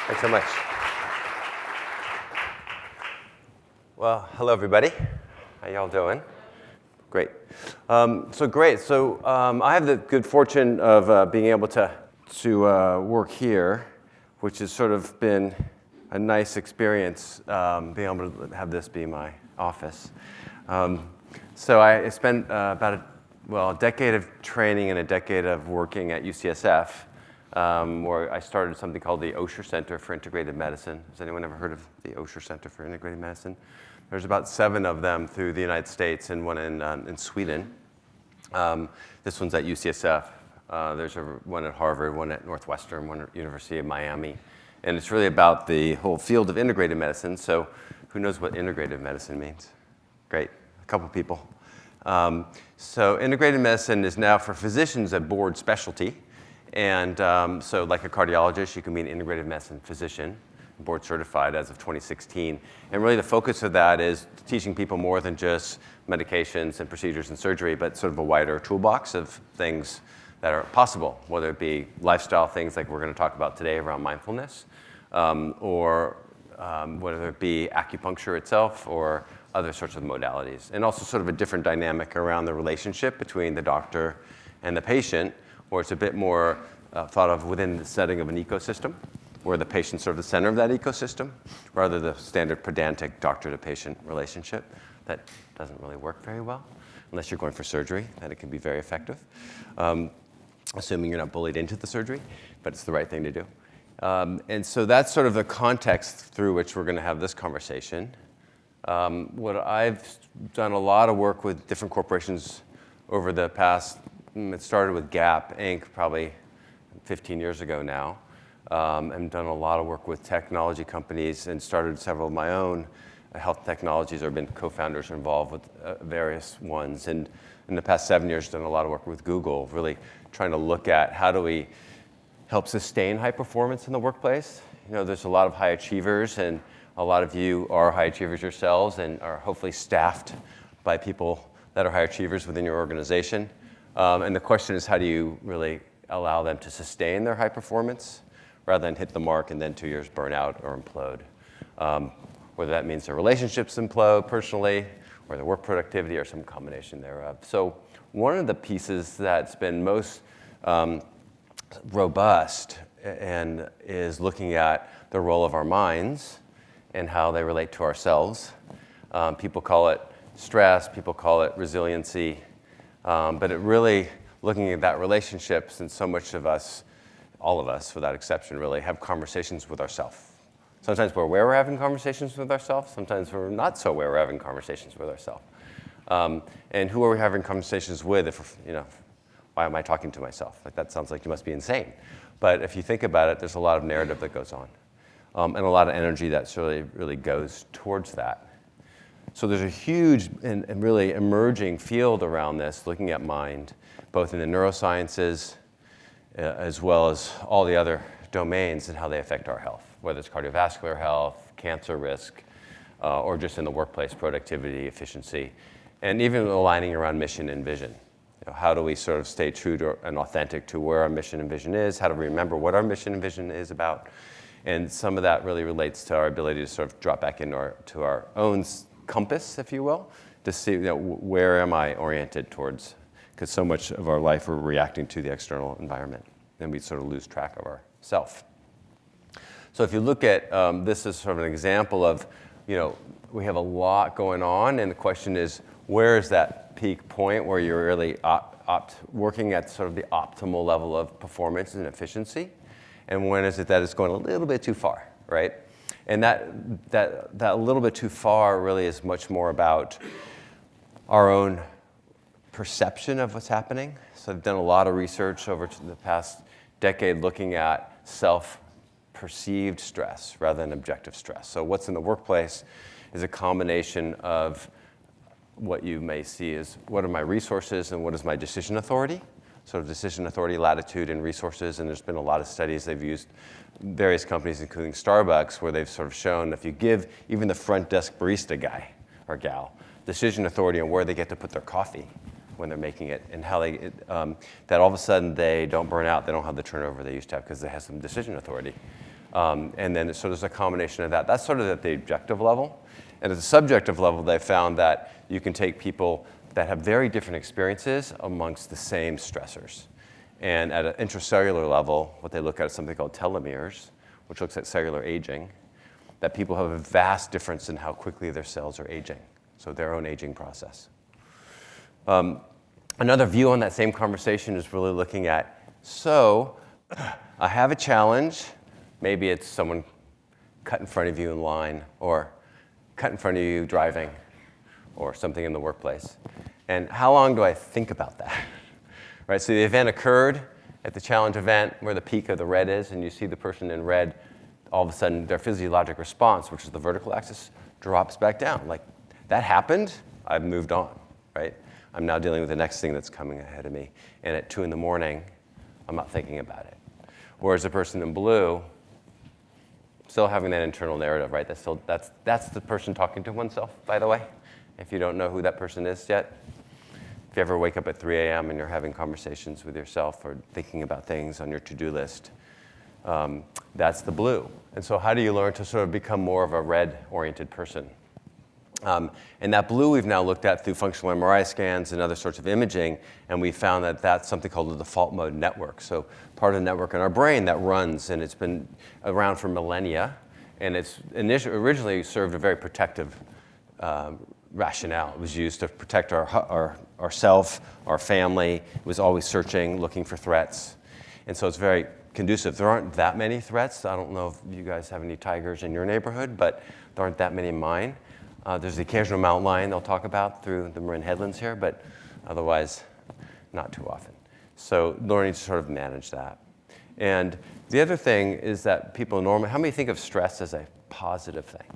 Thanks so much. Well, hello, everybody. How y'all doing? Great. So I have the good fortune of being able to work here, which has sort of been a nice experience, being able to have this be my office. So I spent about a decade of training and a decade of working at UCSF, where I started something called the Osher Center for Integrative Medicine. Has anyone ever heard of the Osher Center for Integrative Medicine? There's about 7 of them through the United States and one in Sweden. This one's at UCSF. There's one at Harvard, one at Northwestern, one at University of Miami. And it's really about the whole field of integrative medicine. So who knows what integrative medicine means? Great, a couple people. So integrative medicine is now for physicians a board specialty. And so like a cardiologist, you can be an integrative medicine physician, board certified as of 2016. And really the focus of that is teaching people more than just medications and procedures and surgery, but sort of a wider toolbox of things that are possible, whether it be lifestyle things like we're going to talk about today around mindfulness, or whether it be acupuncture itself or other sorts of modalities. And also sort of a different dynamic around the relationship between the doctor and the patient, where it's a bit more thought of within the setting of an ecosystem, where the patient's sort of the center of that ecosystem, rather than the standard pedantic doctor-to-patient relationship that doesn't really work very well, unless you're going for surgery, then it can be very effective, assuming you're not bullied into the surgery, but it's the right thing to do. And so that's sort of the context through which we're going to have this conversation. What I've done a lot of work with different corporations over the past, it started with Gap Inc. probably 15 years ago now, and done a lot of work with technology companies and started several of my own health technologies, or been co-founders involved with various ones. And in the past 7 years, done a lot of work with Google, really trying to look at how do we help sustain high performance in the workplace. You know, there's a lot of high achievers, and a lot of you are high achievers yourselves and are hopefully staffed by people that are high achievers within your organization. And the question is, how do you really allow them to sustain their high performance rather than hit the mark and then 2 years burn out or implode? Whether that means their relationships implode personally, or their work productivity, or some combination thereof. So one of the pieces that's been most robust and is looking at the role of our minds and how they relate to ourselves. People call it stress, people call it resiliency, but it really looking at that relationships, and so much of us, all of us without exception really, have conversations with ourselves. Sometimes we're aware we're having conversations with ourselves, sometimes we're not so aware we're having conversations with ourselves. And who are we having conversations with if, why am I talking to myself? Like, that sounds like you must be insane. But if you think about it, there's a lot of narrative that goes on, and a lot of energy that really goes towards that. So there's a huge and really emerging field around this, looking at mind, both in the neurosciences as well as all the other domains and how they affect our health, whether it's cardiovascular health, cancer risk, or just in the workplace, productivity, efficiency, and even aligning around mission and vision. How do we sort of stay true to and authentic to where our mission and vision is? How do we remember what our mission and vision is about? And some of that really relates to our ability to sort of drop back into our own compass, if you will, to see where am I oriented towards? Because so much of our life we're reacting to the external environment, and we sort of lose track of ourself. So if you look at this as sort of an example of, we have a lot going on, and the question is, where is that peak point where you're really working at sort of the optimal level of performance and efficiency, and when is it that it's going a little bit too far, right? And that little bit too far really is much more about our own perception of what's happening. So I've done a lot of research over the past decade looking at self-perceived stress rather than objective stress. So what's in the workplace is a combination of what you may see as what are my resources and what is my decision authority. Sort of decision authority, latitude, and resources. And there's been a lot of studies they've used, various companies, including Starbucks, where they've sort of shown if you give even the front desk barista guy or gal decision authority on where they get to put their coffee when they're making it, and how that all of a sudden they don't burn out, they don't have the turnover they used to have because they have some decision authority. And then so there's a combination of that. That's sort of at the objective level. And at the subjective level, they found that you can take people that have very different experiences amongst the same stressors. And at an intracellular level, what they look at is something called telomeres, which looks at cellular aging, that people have a vast difference in how quickly their cells are aging, so their own aging process. Another view on that same conversation is really looking at, so I have a challenge. Maybe it's someone cut in front of you in line, or cut in front of you driving, or something in the workplace. And how long do I think about that? Right, so the event occurred at the challenge event where the peak of the red is, and you see the person in red, all of a sudden their physiologic response, which is the vertical axis, drops back down. Like, that happened, I've moved on, right? I'm now dealing with the next thing that's coming ahead of me. And at 2 in the morning, I'm not thinking about it. Whereas the person in blue, still having that internal narrative, right? That's the person talking to oneself, by the way, if you don't know who that person is yet. If you ever wake up at 3 a.m. and you're having conversations with yourself or thinking about things on your to-do list, that's the blue. And so how do you learn to sort of become more of a red-oriented person? And that blue we've now looked at through functional MRI scans and other sorts of imaging, and we found that that's something called the default mode network. So part of the network in our brain that runs, and it's been around for millennia, and it's originally served a very protective rationale. It was used to protect ourself, our family. It was always searching, looking for threats. And so it's very conducive. There aren't that many threats. I don't know if you guys have any tigers in your neighborhood, but there aren't that many in mine. There's the occasional mountain lion they'll talk about through the Marin Headlands here, but otherwise, not too often. So learning to sort of manage that. And the other thing is that people normally, how many think of stress as a positive thing?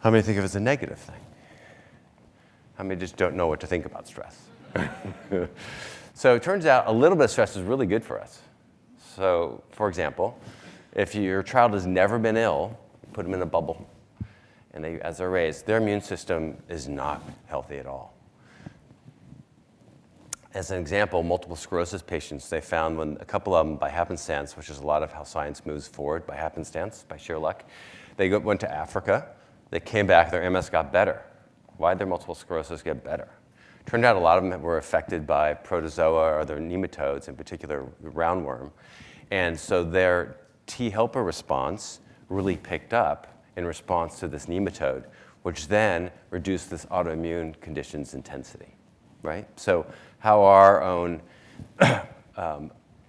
How many think of it as a negative thing? How many just don't know what to think about stress? So it turns out a little bit of stress is really good for us. So, for example, if your child has never been ill, put them in a bubble, and as they're raised, their immune system is not healthy at all. As an example, multiple sclerosis patients, they found when a couple of them, by happenstance, which is a lot of how science moves forward, by happenstance, by sheer luck, they went to Africa. They came back, their MS got better. Why did their multiple sclerosis get better? Turned out a lot of them were affected by protozoa or their nematodes, in particular roundworm. And so their T helper response really picked up in response to this nematode, which then reduced this autoimmune condition's intensity, right? So how our own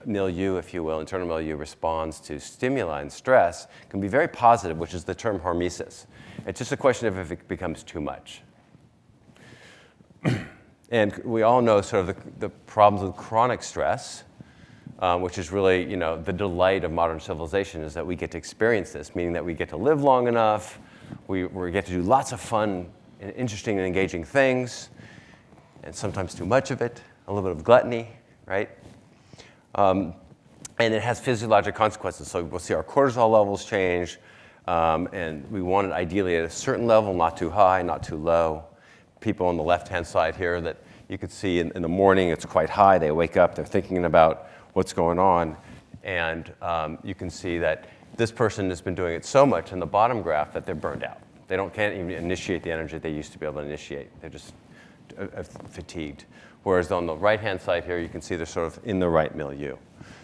milieu, if you will, internal milieu responds to stimuli and stress can be very positive, which is the term hormesis. It's just a question of if it becomes too much. And we all know sort of the problems with chronic stress, which is really, the delight of modern civilization is that we get to experience this, meaning that we get to live long enough, we get to do lots of fun and interesting and engaging things, and sometimes too much of it, a little bit of gluttony, right? And it has physiologic consequences. So we'll see our cortisol levels change, and we want it ideally at a certain level, not too high, not too low. People on the left-hand side here that you could see in the morning, it's quite high. They wake up, they're thinking about what's going on. And you can see that this person has been doing it so much in the bottom graph that they're burned out. They can't even initiate the energy they used to be able to initiate. They're just fatigued. Whereas on the right-hand side here, you can see they're sort of in the right milieu.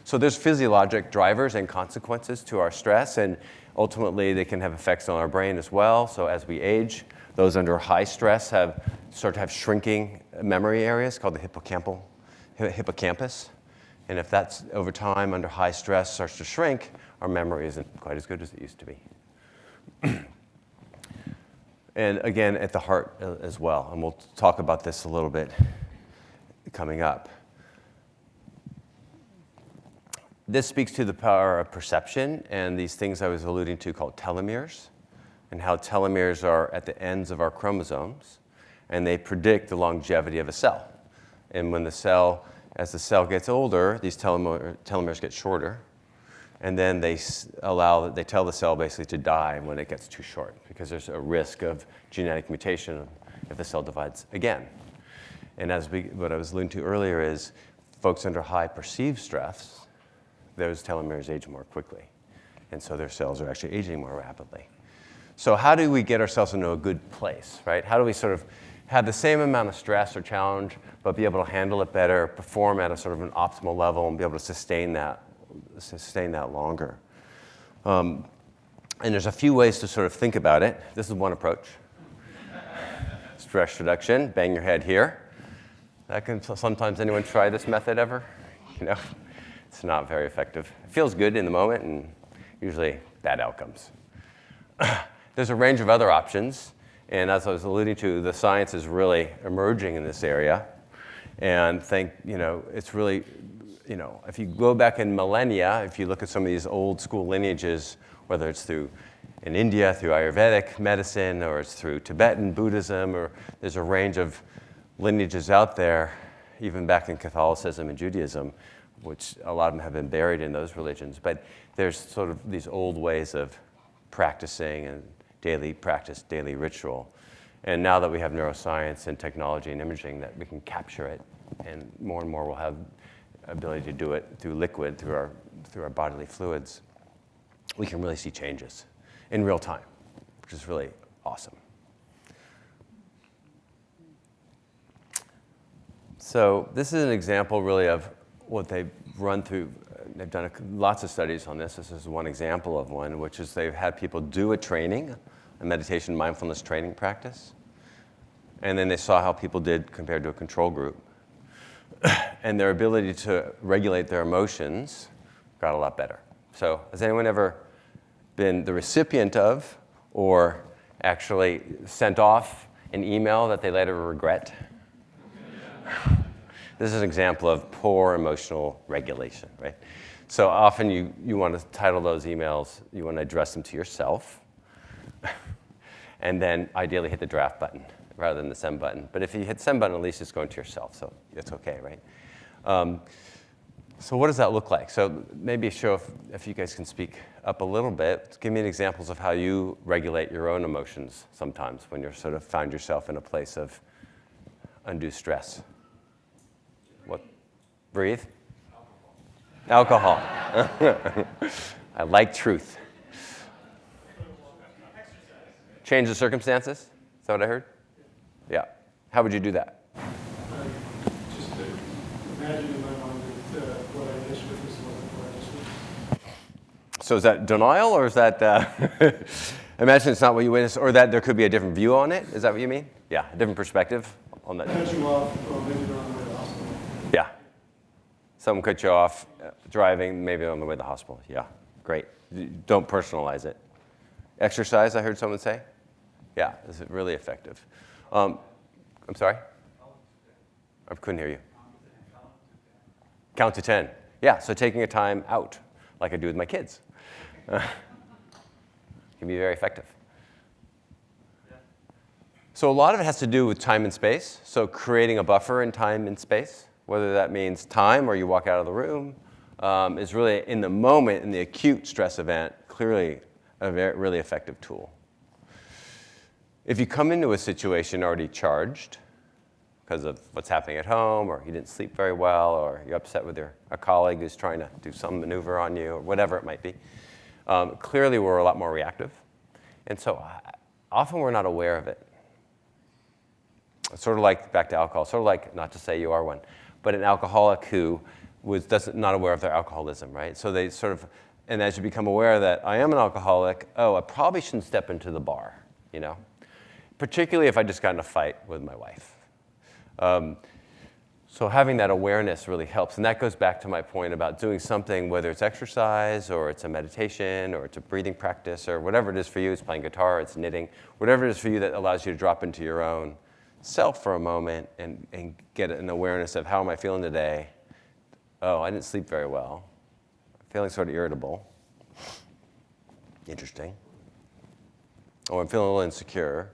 So there's physiologic drivers and consequences to our stress, and ultimately they can have effects on our brain as well. So as we age, those under high stress start to have shrinking memory areas called the hippocampus. And if that's over time under high stress starts to shrink, our memory isn't quite as good as it used to be. And again, at the heart as well. And we'll talk about this a little bit coming up. This speaks to the power of perception and these things I was alluding to called telomeres, and how telomeres are at the ends of our chromosomes, and they predict the longevity of a cell. And when as the cell gets older, these telomeres get shorter, and then they tell the cell basically to die when it gets too short, because there's a risk of genetic mutation if the cell divides again. And what I was alluding to earlier is folks under high perceived stress, those telomeres age more quickly. and so their cells are actually aging more rapidly. So how do we get ourselves into a good place, right? How do we sort of have the same amount of stress or challenge, but be able to handle it better, perform at a sort of an optimal level, and be able to sustain that longer? And there's a few ways to sort of think about it. This is one approach. Stress reduction, bang your head here. Sometimes anyone try this method ever? It's not very effective. It feels good in the moment and usually bad outcomes. There's a range of other options, and as I was alluding to, the science is really emerging in this area. And it's really, if you go back in millennia, if you look at some of these old school lineages, whether it's in India through Ayurvedic medicine, or it's through Tibetan Buddhism, or there's a range of lineages out there, even back in Catholicism and Judaism, which a lot of them have been buried in those religions. But there's sort of these old ways of practicing and daily practice, daily ritual. And now that we have neuroscience and technology and imaging, that we can capture it, and more we'll have ability to do it through liquid, through our bodily fluids, we can really see changes in real time, which is really awesome. So this is an example really of what they've run through. They've done lots of studies on this. This is one example of one, which is they've had people do a training, a meditation mindfulness training practice, and then they saw how people did compared to a control group. And their ability to regulate their emotions got a lot better. So has anyone ever been the recipient of or actually sent off an email that they later regret? This is an example of poor emotional regulation, right? So often you want to title those emails, you want to address them to yourself, and then ideally hit the draft button rather than the send button. But if you hit send button, at least it's going to yourself, so it's okay, right? So what does that look like? So maybe show if you guys can speak up a little bit. Give me examples of how you regulate your own emotions sometimes when you sort of find yourself in a place of undue stress. What? Breathe? Alcohol. I like truth. Change the circumstances? Is that what I heard? Yeah. How would you do that? Just imagine in my mind that what I wish witnessed wasn't what I just witnessed. So is that denial, or is that imagine it's not what you witnessed, or that there could be a different view on it? Is that what you mean? Yeah, a different perspective on that. Cut you off, or maybe you're on the way to the hospital. Yeah. Someone cut you off driving, maybe on the way to the hospital. Yeah, great. Don't personalize it. Exercise, I heard someone say. Yeah, is it really effective? I'm sorry? I couldn't hear you. Count to 10. Yeah, so taking a time out, like I do with my kids, can be very effective. So a lot of it has to do with time and space. So creating a buffer in time and space, whether that means time or you walk out of the room, is really in the moment, in the acute stress event, clearly a really effective tool. If you come into a situation already charged because of what's happening at home, or you didn't sleep very well, or you're upset with a colleague who's trying to do some maneuver on you, or whatever it might be, clearly we're a lot more reactive. And so often we're not aware of it. It's sort of like, back to alcohol, sort of like, not to say you are one, but an alcoholic who was not aware of their alcoholism, right? So they sort of, and as you become aware that I am an alcoholic, I probably shouldn't step into the bar, particularly if I just got in a fight with my wife. So having that awareness really helps. And that goes back to my point about doing something, whether it's exercise or it's a meditation or it's a breathing practice or whatever it is for you, it's playing guitar, it's knitting, whatever it is for you that allows you to drop into your own self for a moment and get an awareness of how am I feeling today? I didn't sleep very well. I'm feeling sort of irritable. Interesting. Or I'm feeling a little insecure.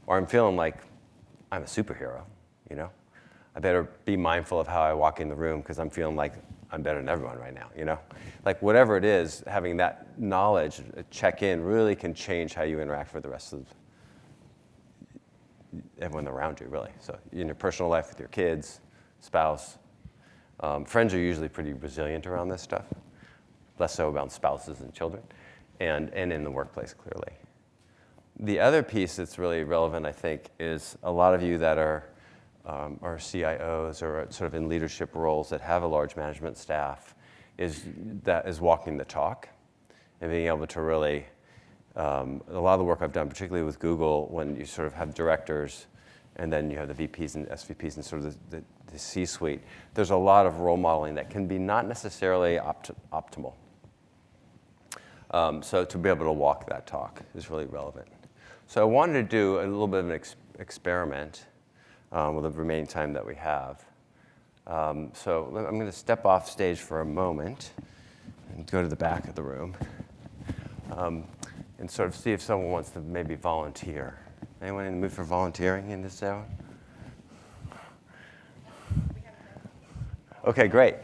Or I'm feeling like I'm a superhero, I better be mindful of how I walk in the room because I'm feeling like I'm better than everyone right now, Like whatever it is, having that knowledge, check in, really can change how you interact with the rest of everyone around you, really. So in your personal life with your kids, spouse, friends are usually pretty resilient around this stuff. less so around spouses and children, and in the workplace, clearly. The other piece that's really relevant, I think, is a lot of you that are CIOs or are sort of in leadership roles that have a large management staff is walking the talk and being able to really, a lot of the work I've done, particularly with Google, when you sort of have directors and then you have the VPs and SVPs and sort of the C-suite, there's a lot of role modeling that can be not necessarily optimal. So to be able to walk that talk is really relevant. So I wanted to do a little bit of an experiment with the remaining time that we have. So I'm going to step off stage for a moment and go to the back of the room and sort of see if someone wants to maybe volunteer. Anyone in the mood for volunteering in this zone? Okay, great.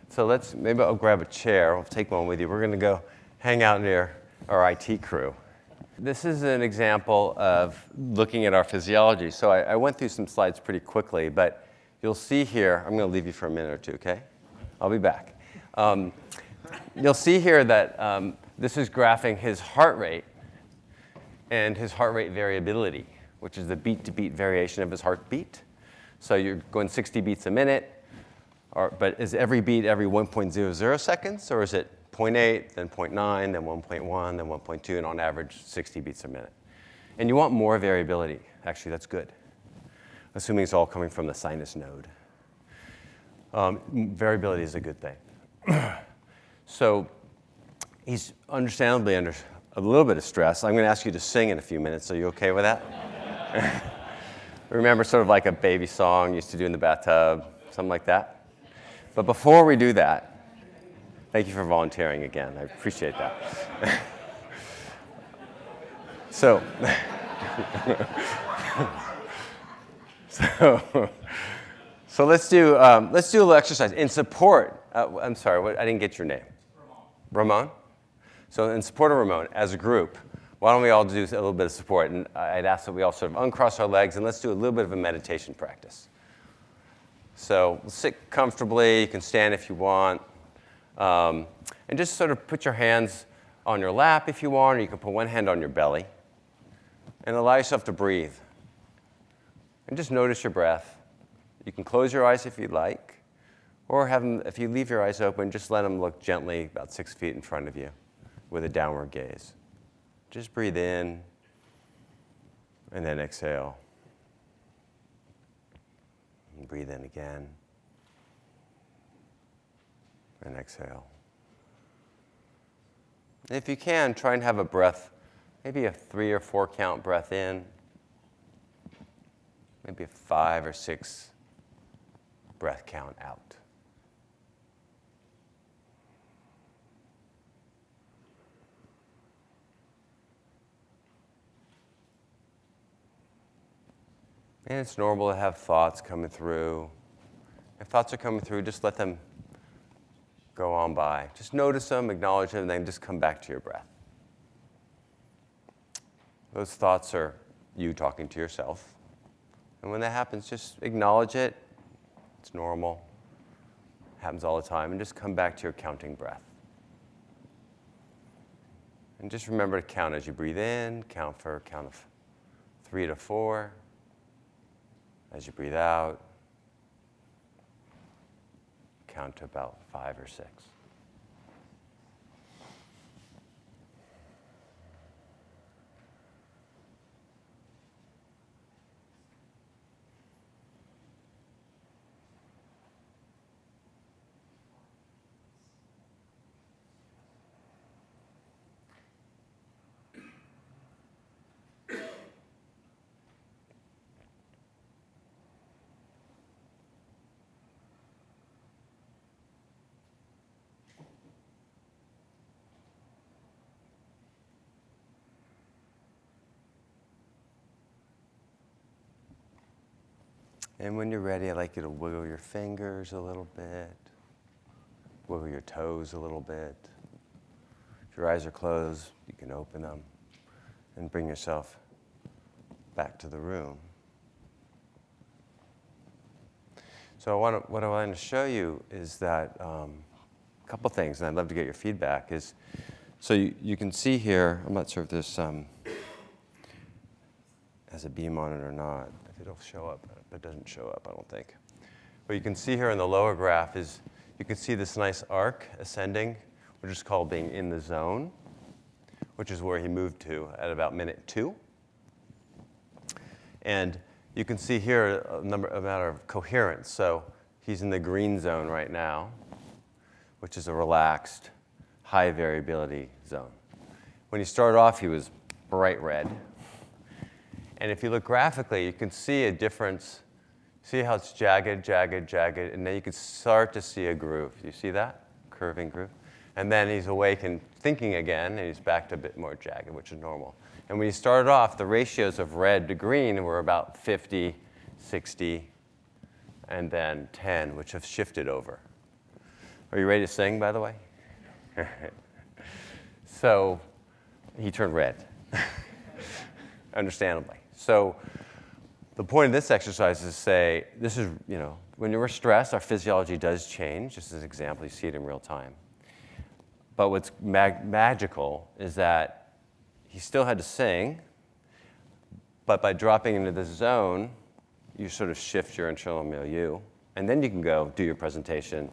So maybe I'll grab a chair. I'll take one with you. We're going to go hang out near our IT crew. This is an example of looking at our physiology. So I went through some slides pretty quickly, but you'll see here, I'm going to leave you for a minute or two, okay? I'll be back. You'll see here that this is graphing his heart rate and his heart rate variability, which is the beat-to-beat variation of his heartbeat. So you're going 60 beats a minute, but is every beat every 1.00 seconds, or is it 0.8, then 0.9, then 1.1, then 1.2, and on average, 60 beats a minute? And you want more variability. Actually, that's good, assuming it's all coming from the sinus node. Variability is a good thing. So he's understandably under a little bit of stress. I'm going to ask you to sing in a few minutes. Are you okay with that? Remember sort of like a baby song you used to do in the bathtub, something like that? But before we do that, thank you for volunteering again. I appreciate that. So let's do a little exercise in support. I'm sorry, I didn't get your name. Ramon? So in support of Ramon, as a group, why don't we all do a little bit of support? And I'd ask that we all sort of uncross our legs, and let's do a little bit of a meditation practice. So sit comfortably. You can stand if you want. And just sort of put your hands on your lap if you want, or you can put one hand on your belly. And allow yourself to breathe. And just notice your breath. You can close your eyes if you'd like, or if you leave your eyes open, just let them look gently about 6 feet in front of you with a downward gaze. Just breathe in, and then exhale. And breathe in again, and exhale. And if you can, try and have a breath, maybe a 3 or 4 count breath in, maybe a 5 or 6 breath count out. And it's normal to have thoughts coming through. If thoughts are coming through, just let them go on by. Just notice them, acknowledge them, and then just come back to your breath. Those thoughts are you talking to yourself. And when that happens, just acknowledge it. It's normal. It happens all the time. And just come back to your counting breath. And just remember to count as you breathe in. Count for a count of 3 to 4. As you breathe out, count to about 5 or 6. And when you're ready, I'd like you to wiggle your fingers a little bit, wiggle your toes a little bit. If your eyes are closed, you can open them and bring yourself back to the room. So what I want to show you is that a couple things, and I'd love to get your feedback, is so you can see here, I'm not sure if this has a beam on it or not. If it'll show up, but it doesn't show up, I don't think. What you can see here in the lower graph is you can see this nice arc ascending, which is called being in the zone, which is where he moved to at about minute 2. And you can see here a matter of coherence. So he's in the green zone right now, which is a relaxed, high variability zone. When he started off, he was bright red. And if you look graphically, you can see a difference. See how it's jagged, jagged, jagged, and then you can start to see a groove. You see that? Curving groove. And then he's awake and thinking again, and he's back to a bit more jagged, which is normal. And when he started off, the ratios of red to green were about 50, 60, and then 10, which have shifted over. Are you ready to sing, by the way? So he turned red, understandably. So the point of this exercise is to say, this is, when you're stressed, our physiology does change. Just as an example, you see it in real time. But what's magical is that he still had to sing, but by dropping into this zone, you sort of shift your internal milieu. And then you can go do your presentation,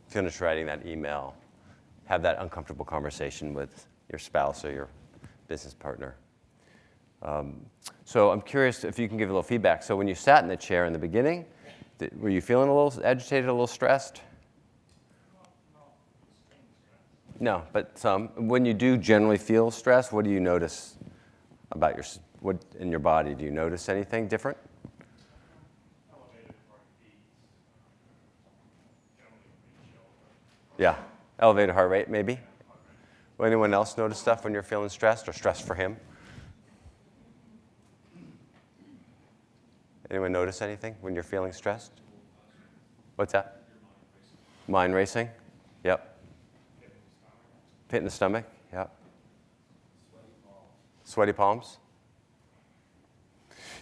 finish writing that email, have that uncomfortable conversation with your spouse or your business partner. So I'm curious if you can give a little feedback. So when you sat in the chair in the beginning, were you feeling a little agitated, a little stressed? No, but some. When you do generally feel stress, what do you notice about what in your body? Do you notice anything different? Elevated heartbeats, generally pretty chill. Yeah, elevated heart rate maybe. Will anyone else notice stuff when you're feeling stressed or stressed for him? Anyone notice anything when you're feeling stressed? What's that? Mind racing? Yep. Pit in the stomach? Yep. Sweaty palms?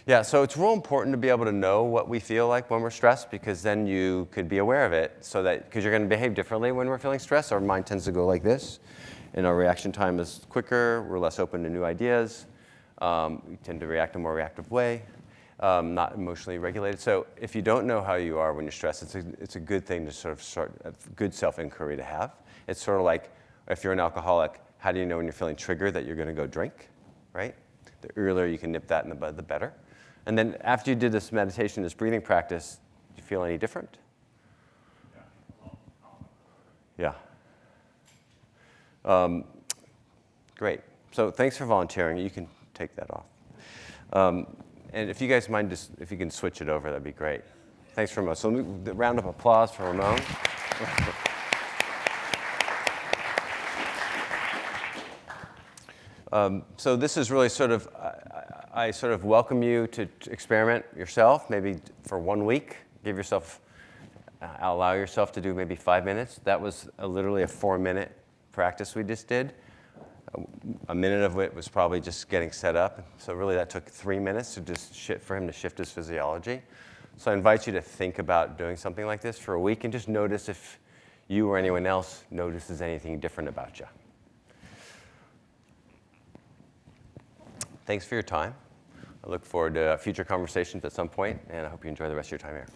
Yeah, so it's real important to be able to know what we feel like when we're stressed, because then you could be aware of it, so that, because you're going to behave differently when we're feeling stressed. Our mind tends to go like this, and our reaction time is quicker. We're less open to new ideas. We tend to react in a more reactive way. Not emotionally regulated. So if you don't know how you are when you're stressed, it's a good thing to sort of start a good self-inquiry to have. It's sort of like if you're an alcoholic, how do you know when you're feeling triggered that you're going to go drink, right? The earlier you can nip that in the bud, the better. And then after you did this meditation, this breathing practice, do you feel any different? Yeah. Great. So thanks for volunteering. You can take that off. And if you guys mind, if you can switch it over, that'd be great. Thanks very much. So a round of applause for Ramon. So this is really sort of, I sort of welcome you to experiment yourself, maybe for 1 week. Give yourself, allow yourself to do maybe 5 minutes. That was literally a 4-minute practice we just did. A minute of it was probably just getting set up. So really that took 3 minutes to just for him to shift his physiology. So I invite you to think about doing something like this for a week and just notice if you or anyone else notices anything different about you. Thanks for your time. I look forward to future conversations at some point, and I hope you enjoy the rest of your time here.